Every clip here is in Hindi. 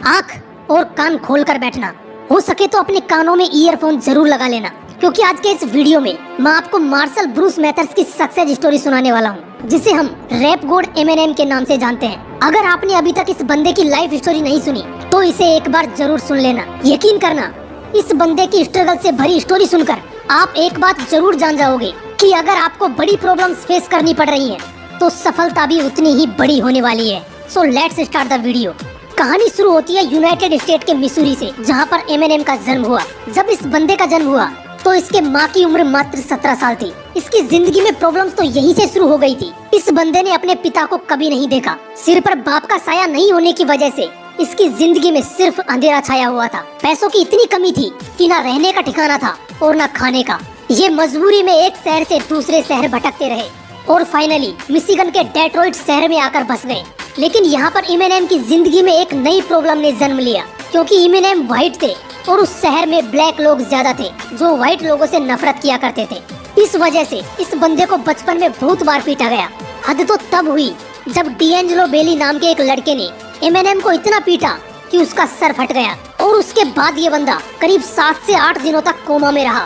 आँख और कान खोलकर बैठना। हो सके तो अपने कानों में ईयरफोन जरूर लगा लेना, क्योंकि आज के इस वीडियो में मैं आपको मार्शल ब्रूस मैथर्स की सक्सेस स्टोरी सुनाने वाला हूँ, जिसे हम रैप गॉड एमिनेम के नाम से जानते हैं। अगर आपने अभी तक इस बंदे की लाइफ स्टोरी नहीं सुनी तो इसे एक बार जरूर सुन लेना। यकीन करना, इस बंदे की स्ट्रगल से भरी स्टोरी सुनकर आप एक बात जरूर जान जाओगे कि अगर आपको बड़ी प्रॉब्लम्स फेस करनी पड़ रही है तो सफलता भी उतनी ही बड़ी होने वाली है। So let's start the video. कहानी शुरू होती है यूनाइटेड स्टेट के मिसूरी से, जहां पर एमिनेम का जन्म हुआ। जब इस बंदे का जन्म हुआ तो इसके माँ की उम्र मात्र 17 साल थी। इसकी जिंदगी में प्रॉब्लम्स तो यहीं से शुरू हो गई थी। इस बंदे ने अपने पिता को कभी नहीं देखा। सिर पर बाप का साया नहीं होने की वजह से इसकी जिंदगी में सिर्फ अंधेरा छाया हुआ था। पैसों की इतनी कमी थी कि ना रहने का ठिकाना था और ना खाने का। ये मजबूरी में एक शहर से दूसरे शहर भटकते रहे और फाइनली मिशिगन के डेट्रॉइट शहर में आकर बस गए। लेकिन यहाँ पर एमिनेम की जिंदगी में एक नई प्रॉब्लम ने जन्म लिया, क्योंकि एमिनेम व्हाइट थे और उस शहर में ब्लैक लोग ज्यादा थे जो व्हाइट लोगों से नफरत किया करते थे। इस वजह से इस बंदे को बचपन में बहुत बार पीटा गया। हद तो तब हुई जब डिएंजेलो बेली नाम के एक लड़के ने एमिनेम को इतना पीटा कि उसका सर फट गया, और उसके बाद ये बंदा करीब 7 से 8 दिनों तक कोमा में रहा।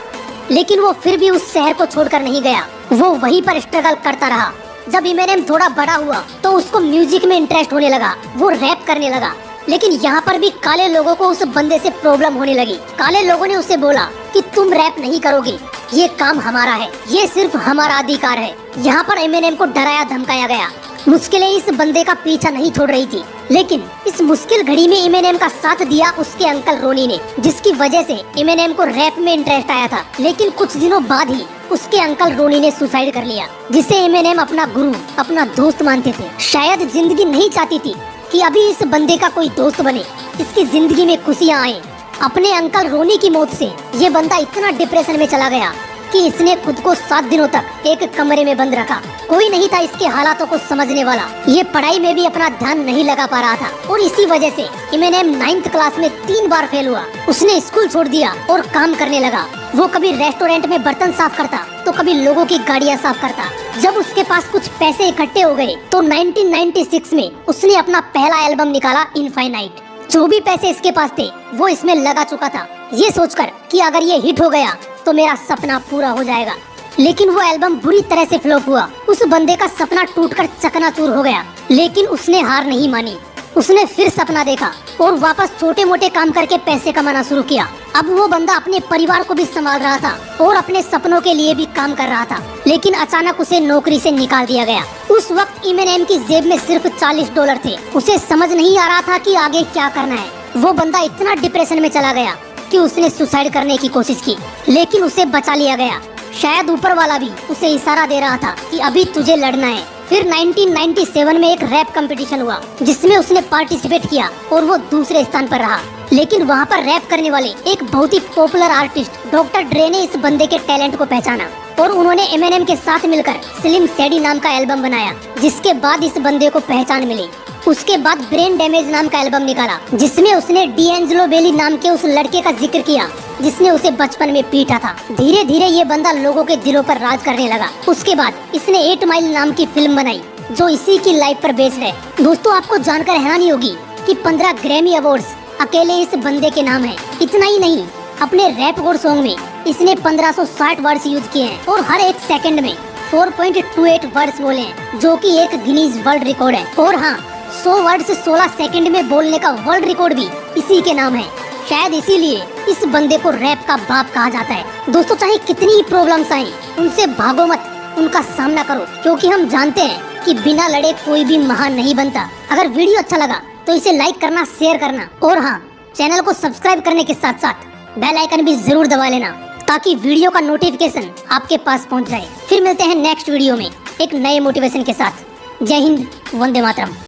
लेकिन वो फिर भी उस शहर को छोड़कर नहीं गया, वो वहीं पर स्ट्रगल करता रहा। जब एमिनेम थोड़ा बड़ा हुआ तो उसको म्यूजिक में इंटरेस्ट होने लगा, वो रैप करने लगा। लेकिन यहाँ पर भी काले लोगों को उस बंदे से प्रॉब्लम होने लगी। काले लोगों ने उसे बोला कि तुम रैप नहीं करोगे, ये काम हमारा है, ये सिर्फ हमारा अधिकार है। यहाँ पर एमिनेम को डराया धमकाया गया। मुश्किलें इस बंदे का पीछा नहीं छोड़ रही थी, लेकिन इस मुश्किल घड़ी में एमिनेम का साथ दिया उसके अंकल रोनी ने, जिसकी वजह से एमिनेम को रैप में इंटरेस्ट आया था। लेकिन कुछ दिनों बाद ही उसके अंकल रोनी ने सुसाइड कर लिया, जिसे एमिनेम अपना गुरु, अपना दोस्त मानते थे। शायद जिंदगी नहीं चाहती थी कि अभी इस बंदे का कोई दोस्त बने, इसकी जिंदगी में खुशियाँ आए। अपने अंकल रोनी की मौत से ये बंदा इतना डिप्रेशन में चला गया कि इसने खुद को 7 दिनों तक एक कमरे में बंद रखा। कोई नहीं था इसके हालातों को समझने वाला। ये पढ़ाई में भी अपना ध्यान नहीं लगा पा रहा था, और इसी वजह से एमिनेम 9th क्लास में 3 बार फेल हुआ। उसने स्कूल छोड़ दिया और काम करने लगा। वो कभी रेस्टोरेंट में बर्तन साफ करता तो कभी लोगों की गाड़ियाँ साफ करता। जब उसके पास कुछ पैसे इकट्ठे हो गए तो 1996 में उसने अपना पहला एल्बम निकाला, इनफाइनाइट। जो भी पैसे इसके पास थे वो इसमें लगा चुका था, ये सोचकर कि अगर ये हिट हो गया तो मेरा सपना पूरा हो जाएगा। लेकिन वो एल्बम बुरी तरह से फ्लॉप हुआ। उस बंदे का सपना टूटकर चकनाचूर हो गया। लेकिन उसने हार नहीं मानी। उसने फिर सपना देखा और वापस छोटे मोटे काम करके पैसे कमाना शुरू किया। अब वो बंदा अपने परिवार को भी संभाल रहा था और अपने सपनों के लिए भी काम कर रहा था। लेकिन अचानक उसे नौकरी से निकाल दिया गया। उस वक्त एमिनेम की जेब में सिर्फ $40 थे। उसे समझ नहीं आ रहा था कि आगे क्या करना है। वो बंदा इतना डिप्रेशन में चला गया कि उसने सुसाइड करने की कोशिश की, लेकिन उसे बचा लिया गया। शायद ऊपर वाला भी उसे इशारा दे रहा था कि अभी तुझे लड़ना है। फिर 1997 में एक रैप कंपटीशन हुआ, जिसमें उसने पार्टिसिपेट किया और वो दूसरे स्थान पर रहा। लेकिन वहाँ पर रैप करने वाले एक बहुत ही पॉपुलर आर्टिस्ट डॉक्टर ड्रे ने इस बंदे के टैलेंट को पहचाना और उन्होंने एमिनेम के साथ मिलकर स्लिम शैडी नाम का एल्बम बनाया, जिसके बाद इस बंदे को पहचान मिली। उसके बाद ब्रेन डैमेज नाम का एल्बम निकाला, जिसमें उसने डिएंजेलो बेली नाम के उस लड़के का जिक्र किया जिसने उसे बचपन में पीटा था। धीरे धीरे ये बंदा लोगों के दिलों पर राज करने लगा। उसके बाद इसने 8 माइल नाम की फिल्म बनाई, जो इसी की लाइफ पर बेस्ड है। दोस्तों, आपको जानकर हैरानी होगी कि 15 ग्रैमी अवार्ड्स अकेले इस बंदे के नाम है। इतना ही नहीं, अपने रैप गॉड सॉन्ग में इसने 1560 वर्ड्स यूज किए हैं और हर एक सेकंड में 4.28 वर्ड्स बोले हैं, जो कि एक गिनीज वर्ल्ड रिकॉर्ड है। और हाँ, 100 वर्ड्स 16 सेकंड में बोलने का वर्ल्ड रिकॉर्ड भी इसी के नाम है। शायद इसीलिए इस बंदे को रैप का बाप कहा जाता है। दोस्तों, चाहे कितनी ही प्रॉब्लम्स आए, उनसे भागो मत, उनका सामना करो, क्योंकि हम जानते हैं कि बिना लड़े कोई भी महान नहीं बनता। अगर वीडियो अच्छा लगा तो इसे लाइक करना, शेयर करना, और हाँ, चैनल को सब्सक्राइब करने के साथ साथ बेल आइकन भी जरूर दबा लेना, ताकि वीडियो का नोटिफिकेशन आपके पास पहुंच जाए। फिर मिलते हैं नेक्स्ट वीडियो में एक नए मोटिवेशन के साथ। जय हिंद, वंदे मातरम।